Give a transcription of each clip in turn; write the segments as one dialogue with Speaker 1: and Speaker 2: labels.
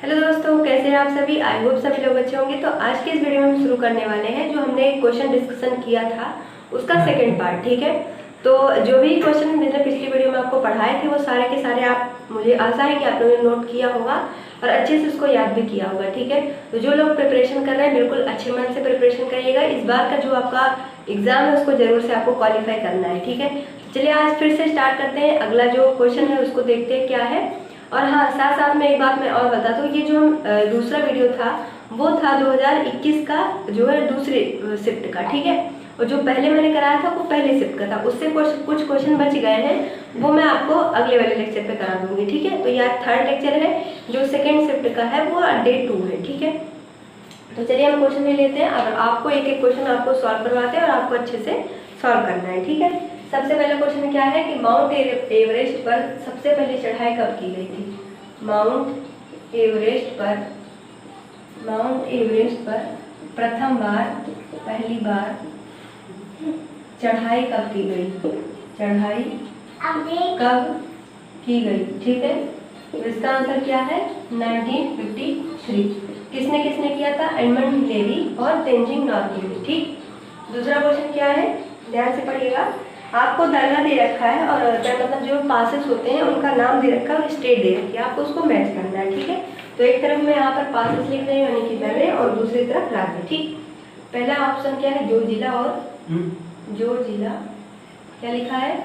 Speaker 1: Hello दोस्तों, कैसे हैं आप सभी। आई होप सभी लोग अच्छे होंगे। तो आज के इस वीडियो में हम शुरू करने वाले हैं जो हमने क्वेश्चन डिस्कशन किया था उसका सेकंड पार्ट। ठीक है, तो जो भी क्वेश्चन मैंने पिछली वीडियो में आपको पढ़ाए थे वो सारे के सारे आप, मुझे आशा है कि आप लोगों ने नोट किया होगा और अच्छे से उसको याद भी किया होगा। ठीक है, तो जो लोग प्रिपरेशन कर रहे हैं बिल्कुल अच्छे मन से प्रिपरेशन करिएगा। इस बार का जो आपका एग्जाम है उसको जरूर से आपको क्वालिफाई करना है। ठीक है, चलिए आज फिर से स्टार्ट करते हैं। अगला जो क्वेश्चन है उसको देखते हैं क्या है। और हाँ, साथ साथ में एक बात मैं और बता दूँ, ये जो हम दूसरा वीडियो था वो था 2021 का, जो है दूसरे शिफ्ट का। ठीक है, और जो पहले मैंने कराया था वो पहले शिफ्ट का था, उससे कुछ क्वेश्चन बच गए हैं, वो मैं आपको अगले वाले लेक्चर पे करा दूंगी। ठीक है, तो यह थर्ड लेक्चर है, जो सेकेंड शिफ्ट का है वो डे 2 है। ठीक है, तो चलिए हम क्वेश्चन ले लेते हैं। अब आपको एक एक क्वेश्चन आपको सॉल्व करवाते हैं और आपको अच्छे से सॉल्व करना है। ठीक है, सबसे पहला क्वेश्चन क्या है कि माउंट एवरेस्ट पर सबसे पहले चढ़ाई कब की गई थी। माउंट एवरेस्ट पर प्रथम बार, पहली बार चढ़ाई कब की गई, चढ़ाई कब की गई। ठीक है, तो इसका आंसर क्या है 1953। किसने किसने किया था, एडमंड हिलेरी और तेंजिंग नॉर्गे ने। ठीक, दूसरा क्वेश्चन क्या है, ध्यान से पढ़िएगा। आपको दर्रा दे रखा है और मतलब जो पासेस होते हैं उनका नाम दे रखा है और स्टेट दे रखी है, आपको उसको मैच करना है। ठीक है, तो एक तरफ मैं यहाँ पर पासेस लिख रही हूँ यानी कि दर्रे, और दूसरी तरफ राज्य। ठीक, पहला ऑप्शन क्या है, जो जिला, और जो जिला क्या लिखा है,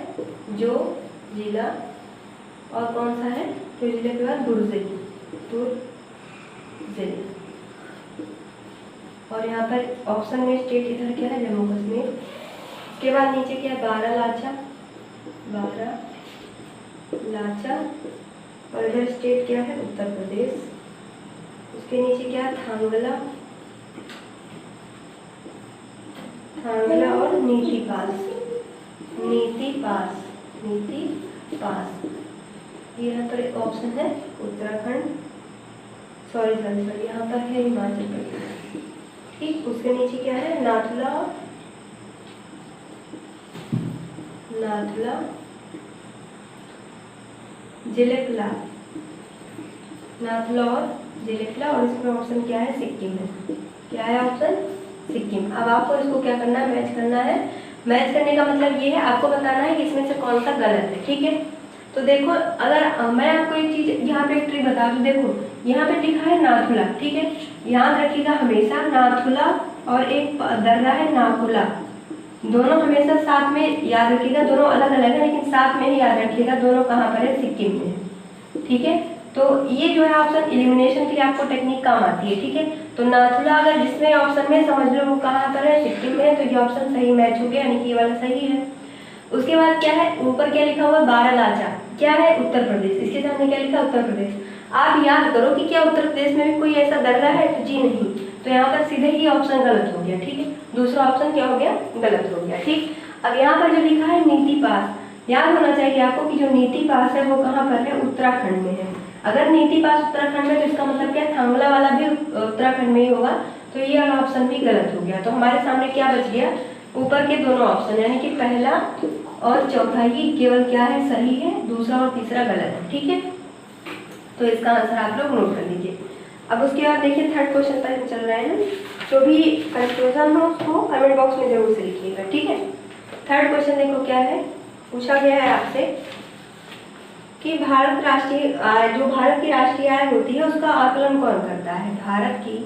Speaker 1: जो जिला, और कौन सा है, जो जिले के बाद दुर्जिला, और यहाँ पर ऑप्शन में स्टेट इधर क्या है, जम्मू कश्मीर। उसके बाद नीचे क्या है, बारालाचा, और इधर स्टेट क्या है, उत्तर प्रदेश। उसके नीचे क्या है, थांगला और नीति पास। ये यहाँ पर एक ऑप्शन है उत्तराखंड, सॉरी यहाँ पर है हिमाचल प्रदेश। ठीक, उसके नीचे क्या है, नाथुला जिलेकला, और इसमें ऑप्शन क्या है, सिक्किम है। क्या है ऑप्शन, सिक्किम। अब आपको इसको क्या करना है, मैच करना है। मैच करने का मतलब ये है, आपको बताना है कि इसमें से कौन सा गलत है। ठीक है, तो देखो, अगर मैं आपको एक चीज यहाँ पे एक ट्रिक बता दूं, देखो यहाँ पे लिखा है नाथुला। ठीक है, याद रखिएगा हमेशा नाथुला और एक दर्रा है नाकुला, दोनों हमेशा साथ में याद रखिएगा। दोनों अलग अलग है लेकिन साथ में ही याद रखिएगा, दोनों कहाँ पर है, सिक्किम में है। ठीक है, तो ये जो है ऑप्शन एलिमिनेशन के लिए आपको टेक्निक काम आती है। ठीक है, तो नाथुला अगर जिसमें ऑप्शन में समझ लो वो कहाँ पर है, सिक्किम में है, तो ये ऑप्शन सही मैच हो गया, यानी कि ये वाला सही है। उसके बाद क्या है, ऊपर क्या लिखा हुआ है, बारालाचा, क्या है, उत्तर प्रदेश। इसके सामने क्या लिखा, उत्तर प्रदेश। आप याद करो कि क्या उत्तर प्रदेश में भी कोई ऐसा दर्रा है, तो जी नहीं, तो यहाँ पर सीधे ही ऑप्शन गलत हो गया। ठीक है, दूसरा ऑप्शन क्या हो गया, गलत हो गया। ठीक, अब यहाँ पर जो लिखा है नीति पास, याद होना चाहिए आपको कि जो नीति पास है वो कहाँ पर है, उत्तराखंड में है। अगर नीति पास उत्तराखंड में, तो इसका मतलब क्या, थांगला वाला भी उत्तराखंड में ही होगा, तो ये वाला ऑप्शन भी गलत हो गया। तो हमारे सामने क्या बच गया, ऊपर के दोनों ऑप्शन, यानी कि पहला और चौथा ही केवल क्या है, सही है, दूसरा और तीसरा गलत है। ठीक है, तो इसका आंसर आप लोग नोट कर लीजिए। अब उसके बाद देखिए थर्ड क्वेश्चन पर हम चल रहे हैं। जो भी कंफ्यूजन हो उसको कमेंट बॉक्स में जरूर से लिखिएगा। ठीक है, थर्ड क्वेश्चन देखो क्या है, पूछा गया है आपसे कि जो भारत की राष्ट्रीय आय होती है उसका आकलन कौन करता है। भारत की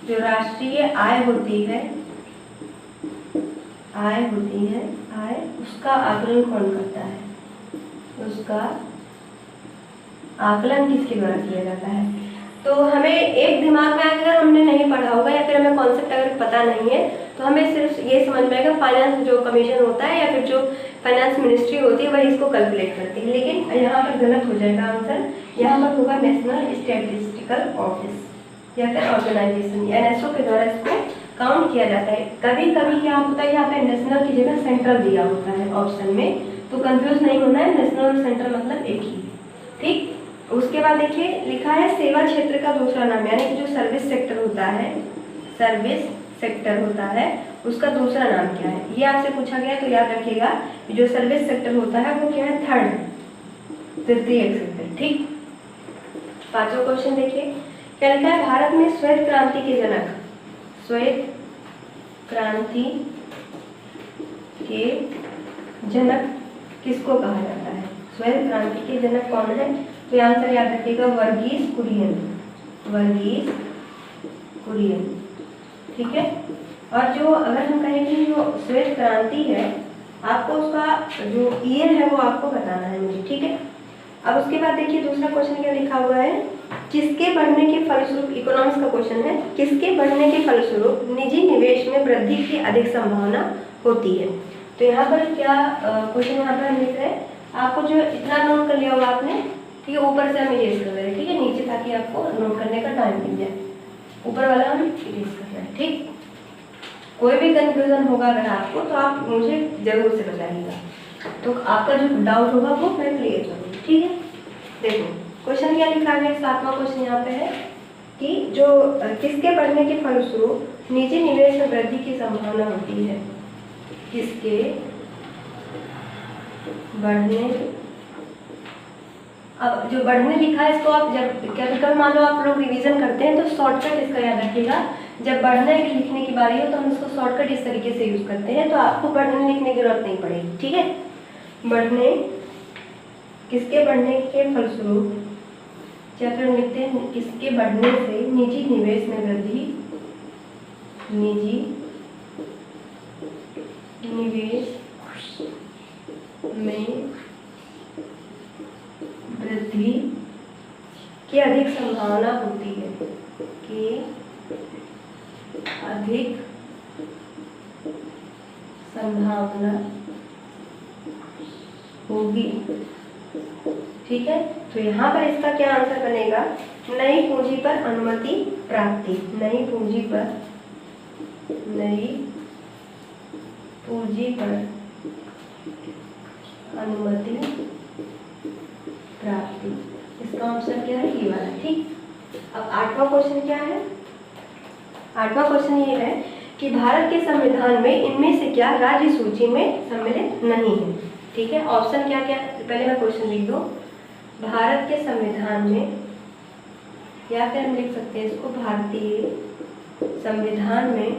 Speaker 1: जो राष्ट्रीय आय होती है, उसका आकलन कौन करता है, उसका आकलन किसके द्वारा किया जाता है। तो हमें एक दिमाग में अगर हमने नहीं पढ़ा होगा या फिर हमें कॉन्सेप्ट अगर पता नहीं है, तो हमें सिर्फ ये समझ में आएगा फाइनेंस जो कमीशन होता है या फिर जो फाइनेंस मिनिस्ट्री होती है वही इसको कैलकुलेट करती है। लेकिन यहाँ पर गलत हो जाएगा आंसर, यहाँ पर होगा नेशनल स्टैटिस्टिकल ऑफिस या फिर ऑर्गेनाइजेशन, NSO के द्वारा इसको काउंट किया जाता है। कभी कभी क्या होता है, यहाँ पे नेशनल की जगह सेंट्रल दिया होता है ऑप्शन में, तो कंफ्यूज नहीं होना है, नेशनल और सेंट्रल मतलब एक ही। ठीक, उसके बाद देखिए लिखा है सेवा क्षेत्र का दूसरा नाम, यानी कि जो सर्विस सेक्टर होता है उसका दूसरा नाम क्या है, ये आपसे पूछा गया। तो याद रखिएगा जो सर्विस सेक्टर होता है वो क्या है, तृतीय सेक्टर। ठीक, पांचवा क्वेश्चन देखिए, क्या लिखा है, भारत में श्वेत क्रांति के जनक, श्वेत क्रांति के जनक किसको कहा जाता है? श्वेत क्रांति के जनक कौन है? तो ये आंसर याद रखिएगा, वर्गीस कुरियन, वर्गीस कुरियन। ठीक है। और जो अगर हम कहें कि जो श्वेत क्रांति है, आपको उसका जो ईयर है वो आपको बताना है मुझे। ठीक है। अब उसके बाद देखिए दूसरा क्वेश्चन क्या लिखा हुआ है, किसके बढ़ने के फलस्वरूप, इकोनॉमिक्स का क्वेश्चन है, किसके बढ़ने के फलस्वरूप निजी निवेश में वृद्धि की अधिक संभावना होती है? तो यहाँ पर क्या क्वेश्चन यहाँ पर हम लिख रहे हैं, आपको जो इतना नोट कर लिया होगा आपने, ठीक है, ऊपर से हम इरेज कर रहे हैं, ठीक है, नीचे, ताकि आपको नोट करने का टाइम मिल जाए। ऊपर वाला हम इरेज कर रहे हैं। ठीक, कोई भी कंफ्यूजन होगा अगर आपको तो आप मुझे जरूर से बताइएगा, तो आपका जो डाउट होगा वो मैं क्लियर करूँगी। ठीक है। देखो क्वेश्चन क्या लिखा है, सातवां क्वेश्चन यहाँ पे है कि जो किसके बढ़ने के फलस्वरूप निजी निवेश में वृद्धि की संभावना होती है? किसके बढ़ने, अब जो बढ़ने लिखा है इसको आप जब कभी मान लो आप लोग रिवीजन करते हैं तो शॉर्टकट इसका याद रखिएगा, जब बढ़ने के लिखने की बारी हो तो हम इसको शॉर्टकट इस तरीके से यूज करते हैं, तो आपको बढ़ने लिखने की जरूरत नहीं पड़ेगी। ठीक है। बढ़ने, किसके बढ़ने के फलस्वरूप, या फिर लिखते हैं किसके बढ़ने से निजी निवेश में वृद्धि, निजी निवेश में वृद्धि की अधिक संभावना होती है, कि अधिक संभावना होगी। ठीक है। तो यहाँ पर इसका क्या आंसर बनेगा, नई पूंजी पर अनुमति प्राप्ति, नई पूंजी पर, नई पूंजी पर अनुमति प्राप्ति, इसका आंसर क्या है, ये वाला। ठीक। अब आठवां क्वेश्चन क्या है, आठवां क्वेश्चन ये है कि भारत के संविधान में इनमें से क्या राज्य सूची में सम्मिलित नहीं है? ठीक है। ऑप्शन क्या क्या, पहले मैं क्वेश्चन लिख दूं, भारत के संविधान में, या फिर हम लिख सकते हैं इसको, भारतीय संविधान में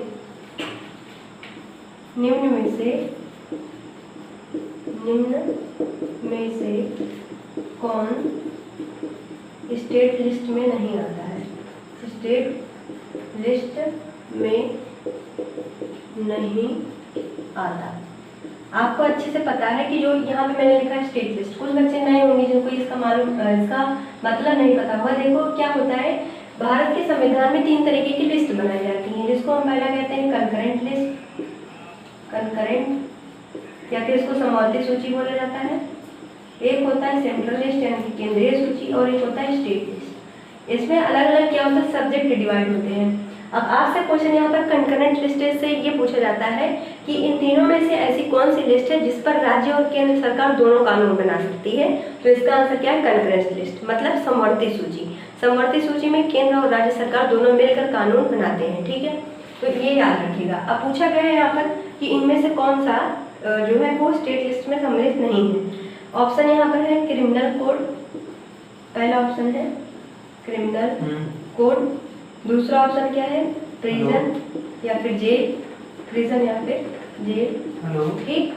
Speaker 1: निम्न में से कौन स्टेट लिस्ट में नहीं आता है? स्टेट लिस्ट में नहीं आता। आपको अच्छे से पता है कि जो यहाँ पे मैंने लिखा है स्टेट लिस्ट, कुछ बच्चे नए होंगे जिनको इसका मालूम, इसका मतलब नहीं पता होगा। देखो क्या होता है, भारत के संविधान में 3 तरीके की लिस्ट बनाई जाती है, जिसको हम पहला कहते हैं कंकरेंट लिस्ट, कंकरेंट, या फिर इसको समवर्ती सूची बोला जाता है। एक होता है सेंट्रल लिस्ट यानी केंद्रीय सूची, और एक होता है स्टेट लिस्ट। इसमें अलग अलग क्या होता है, सब्जेक्ट डिवाइड होते हैं। अब आपसे क्वेश्चन यहाँ पर कंकरेंट लिस्ट से ये पूछा जाता है कि इन तीनों में से ऐसी कौन सी लिस्ट है जिस पर राज्य और केंद्र सरकार दोनों कानून बना सकती है? तो इसका आंसर क्या है, कंकरेंट लिस्ट, मतलब समवर्ती सूची। समवर्ती सूची में केंद्र और राज्य सरकार दोनों मिलकर कानून बनाते हैं। ठीक है। तो ये याद रखिएगा। अब पूछा गया है यहाँ पर कि इनमें से कौन सा जो है वो स्टेट लिस्ट में सम्मिलित नहीं है। ऑप्शन यहाँ पर है क्रिमिनल कोड, पहला ऑप्शन है क्रिमिनल कोड, दूसरा ऑप्शन क्या है, प्रिजन या फिर जेल, प्रिजन या फिर जेल। ठीक।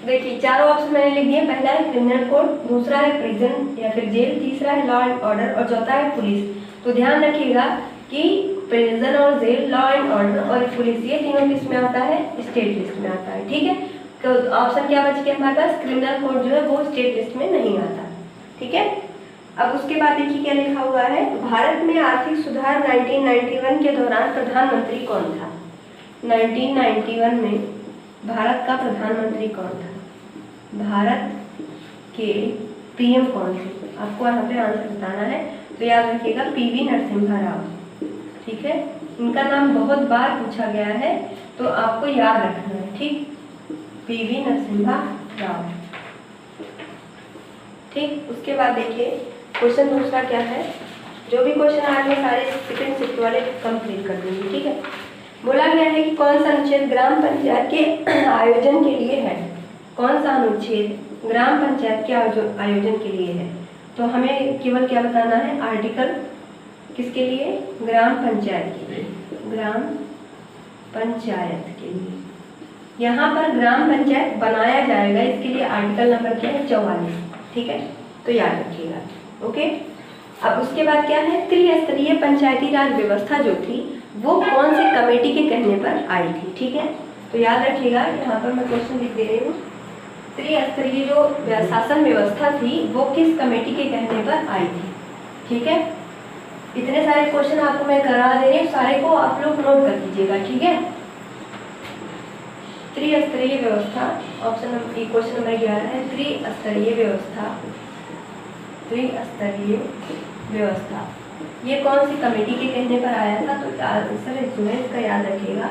Speaker 1: देखिए चारों ऑप्शन मैंने लिख दिए, पहला है क्रिमिनल कोड, दूसरा है प्रिजन या फिर जेल, तीसरा है लॉ एंड ऑर्डर और चौथा है पुलिस। तो ध्यान रखिएगा कि प्रिजन और जेल, लॉ एंड ऑर्डर और पुलिस, ये तीनों किस में आता है, स्टेट लिस्ट में आता है। ठीक है। तो ऑप्शन क्या बच गया हमारे पास, क्रिमिनल कोड जो है वो स्टेट लिस्ट में नहीं आता। ठीक है। अब उसके बाद देखिए क्या लिखा हुआ है, भारत में आर्थिक सुधार 1991 के दौरान प्रधानमंत्री कौन था? 1991 में भारत का प्रधानमंत्री कौन था? भारत के पीएम कौन थे? आपको यहाँ पे आंसर बताना है, तो याद रखिएगा पीवी नरसिम्हा राव। ठीक है। इनका नाम बहुत बार पूछा गया है तो आपको याद रखना है। ठीक, पीवी नरसिम्हा राव। ठीक। उसके बाद देखिए क्वेश्चन दूसरा क्या है, जो भी क्वेश्चन आज मैं सारे सेकंड शिफ्ट वाले कंप्लीट कर दूंगी। ठीक है। बोला गया है कि कौन सा अनुच्छेद ग्राम पंचायत के आयोजन के लिए है? कौन सा अनुच्छेद ग्राम पंचायत के आयोजन के लिए है? तो हमें केवल क्या बताना है, आर्टिकल किसके लिए, ग्राम पंचायत के लिए, ग्राम पंचायत के लिए। यहाँ पर ग्राम पंचायत बनाया जाएगा, इसके लिए आर्टिकल नंबर क्या है, 44, ठीक है, तो याद रखिएगा। ओके, अब उसके बाद क्या है, त्रिस्तरीय पंचायती राज व्यवस्था जो थी वो कौन सी कमेटी के कहने पर आई थी, ठीक है, तो याद रखिएगा। यहाँ पर मैं क्वेश्चन लिख दे रही हूँ, त्रिस्तरीय जो शासन व्यवस्था थी वो किस कमेटी के कहने पर आई थी, ठीक है। इतने सारे क्वेश्चन आपको मैं करा दे रही हूँ, सारे को आप लोग नोट कर लीजिएगा, ठीक है। त्रिस्तरीय व्यवस्था, ऑप्शन क्वेश्चन नंबर 11 है, त्रिस्तरीय व्यवस्था, त्रिस्तरीय व्यवस्था ये कौन सी कमेटी के कहने पर आया था, तो आंसर इसमें इसका याद रखिएगा,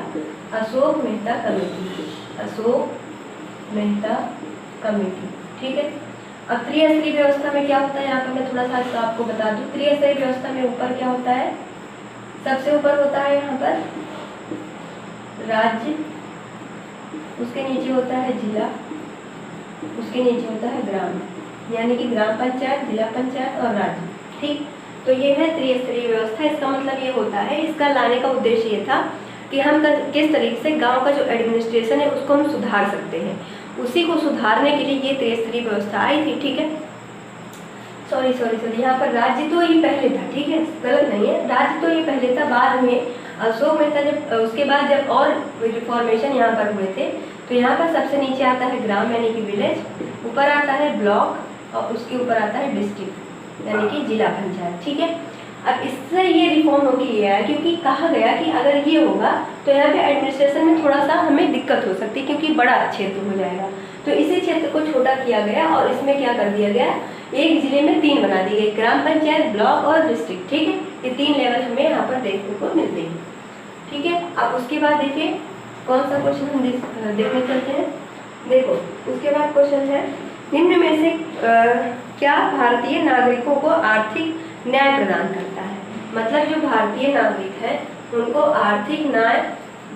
Speaker 1: अशोक मेहता कमेटी, अशोक मेहता कमेटी, ठीक है। अब त्रिस्तरीय व्यवस्था में क्या होता है, यहाँ पर मैं थोड़ा सा इसका आपको बता दूं। त्रिस्तरीय व्यवस्था में ऊपर क्या होता है, सबसे ऊपर होता है यहाँ पर राज्य, उसके नीचे होता है जिला, उसके नीचे होता है ग्राम, यानी कि ग्राम पंचायत, जिला पंचायत और राज्य, ठीक। तो ये है त्रिस्तरीय व्यवस्था। इसका मतलब ये होता है, इसका लाने का उद्देश्य ये था कि हम किस तरीके से गांव का जो एडमिनिस्ट्रेशन है उसको हम सुधार सकते हैं, उसी को सुधारने के लिए ये त्रिस्तरीय व्यवस्था आई थी, ठीक है। सॉरी, यहाँ पर राज्य तो ये पहले था, ठीक है, गलत नहीं है, राज्य तो ये पहले था, बाद में अशोक मेहता जब उसके बाद जब और रिफॉर्मेशन यहाँ पर हुए थे तो यहाँ पर सबसे नीचे आता है ग्राम यानी कि विलेज, ऊपर आता है ब्लॉक और उसके ऊपर आता है डिस्ट्रिक्ट यानी कि जिला पंचायत, ठीक है। अब इससे ये रिफॉर्म हो गया है क्योंकि कहा गया कि अगर ये होगा तो यहाँ पे एडमिनिस्ट्रेशन में थोड़ा सा हमें दिक्कत हो सकती है क्योंकि बड़ा क्षेत्र हो जाएगा, तो इसी क्षेत्र को छोटा किया गया और इसमें क्या कर दिया गया, एक जिले में 3 बना दिए गए, ग्राम पंचायत, ब्लॉक और डिस्ट्रिक्ट, ठीक है। ये 3 लेवल हमें यहाँ पर देखने को मिलते हैं, ठीक है। अब उसके बाद देखिए कौन सा क्वेश्चन हम देखने चलते हैं। देखो उसके बाद क्वेश्चन है, निम्न में से क्या भारतीय नागरिकों को आर्थिक न्याय प्रदान करता है, मतलब जो भारतीय नागरिक है उनको आर्थिक न्याय,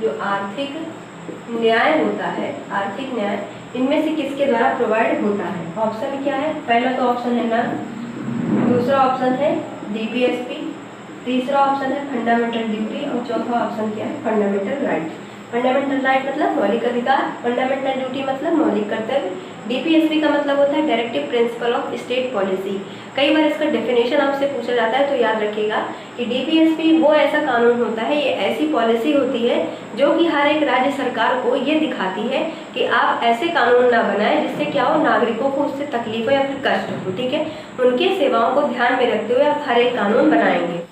Speaker 1: जो आर्थिक न्याय होता है, आर्थिक न्याय इनमें से किसके द्वारा प्रोवाइड होता है। ऑप्शन क्या है, पहला तो ऑप्शन है नन, दूसरा ऑप्शन है डीपीएसपी, तीसरा ऑप्शन है फंडामेंटल ड्यूटी और चौथा ऑप्शन क्या है, फंडामेंटल राइट। फंडामेंटल राइट मतलब मौलिक अधिकार, फंडामेंटल ड्यूटी मतलब मौलिक कर्तव्य, डीपीएसपी का मतलब होता है directive principle of state policy. कई बार इसका डेफिनेशन आपसे पूछा जाता है तो याद रखिएगा कि डीपीएसपी वो ऐसा कानून होता है, ये ऐसी पॉलिसी होती है जो कि हर एक राज्य सरकार को ये दिखाती है कि आप ऐसे कानून ना बनाएं जिससे क्या हो, नागरिकों को उससे तकलीफ हो या फिर कष्ट हो, ठीक है। उनके सेवाओं को ध्यान में रखते हुए आप हर एक कानून बनाएंगे।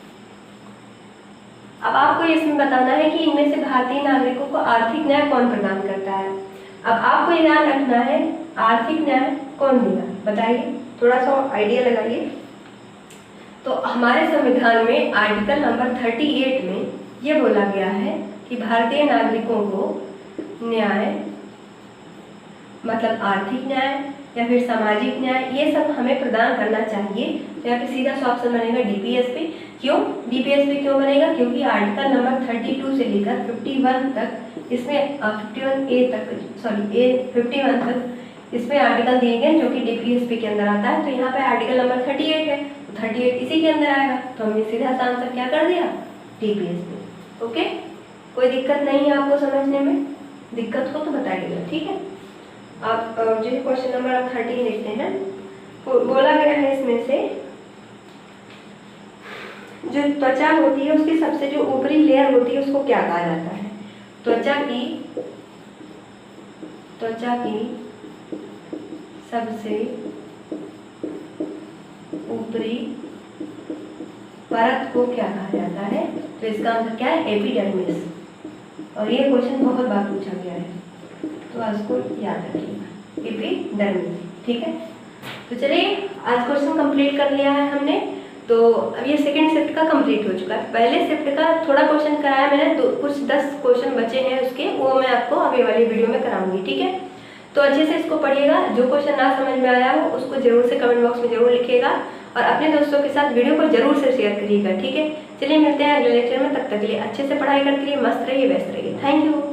Speaker 1: अब आपको इसमें बताना है कि इनमें से भारतीय नागरिकों को आर्थिक न्याय कौन प्रदान करता है। अब आपको ये ध्यान रखना है आर्थिक न्याय कौन देगा, बताइए, थोड़ा सा आइडिया लगाइए। तो हमारे संविधान में आर्टिकल नंबर 38 में ये बोला गया है कि भारतीय नागरिकों को न्याय मतलब आर्थिक न्याय या फिर सामाजिक न्याय ये सब हमें प्रदान करना चाहिए। तो यहाँ पे सीधा सा ऑप्शन बनेगा डीपीएसपी। क्यों डीपीएसपी क्यों बनेगा, क्योंकि आर्टिकल नंबर 32 से लेकर 51 तक इसमें 51 तक इसमें आर्टिकल दिए गए जो कि डीपीएसपी के अंदर आता है। तो यहाँ पे आर्टिकल नंबर 38 है, तो 38 इसी के अंदर आएगा, तो हमने सीधा सा आंसर क्या कर दिया, डीपीएसपी। ओके, कोई दिक्कत नहीं है आपको समझने में, दिक्कत हो तो बताइएगा, ठीक है। आप जो क्वेश्चन नंबर 13 लिखते हैं, बोला गया है इसमें से जो त्वचा होती है उसकी सबसे जो ऊपरी लेयर होती है उसको क्या कहा जाता है। त्वचा की सबसे ऊपरी परत को क्या कहा जाता है, तो इसका आंसर क्या है, एपिडर्मिस। और ये क्वेश्चन बहुत बार पूछा गया है तो इसको याद रखिएगा, एपिडर्मिस, ठीक है। तो चलिए आज क्वेश्चन कंप्लीट कर लिया है हमने। तो अब ये सेकंड शिफ्ट का कंप्लीट हो चुका है। पहले शिफ्ट का थोड़ा क्वेश्चन कराया मैंने, कुछ 10 क्वेश्चन बचे हैं उसके, वो मैं आपको अभी वाली वीडियो में कराऊंगी, ठीक है। तो अच्छे से इसको पढ़िएगा, जो क्वेश्चन ना समझ में आया हो उसको जरूर से कमेंट बॉक्स में जरूर लिखिएगा और अपने दोस्तों के साथ वीडियो को जरूर से शेयर करिएगा, ठीक है। चलिए मिलते हैं अगले लेक्चर में, तब तक के लिए अच्छे से पढ़ाई करते रहिए, मस्त रहिए, व्यस्त रहिए। Thank you.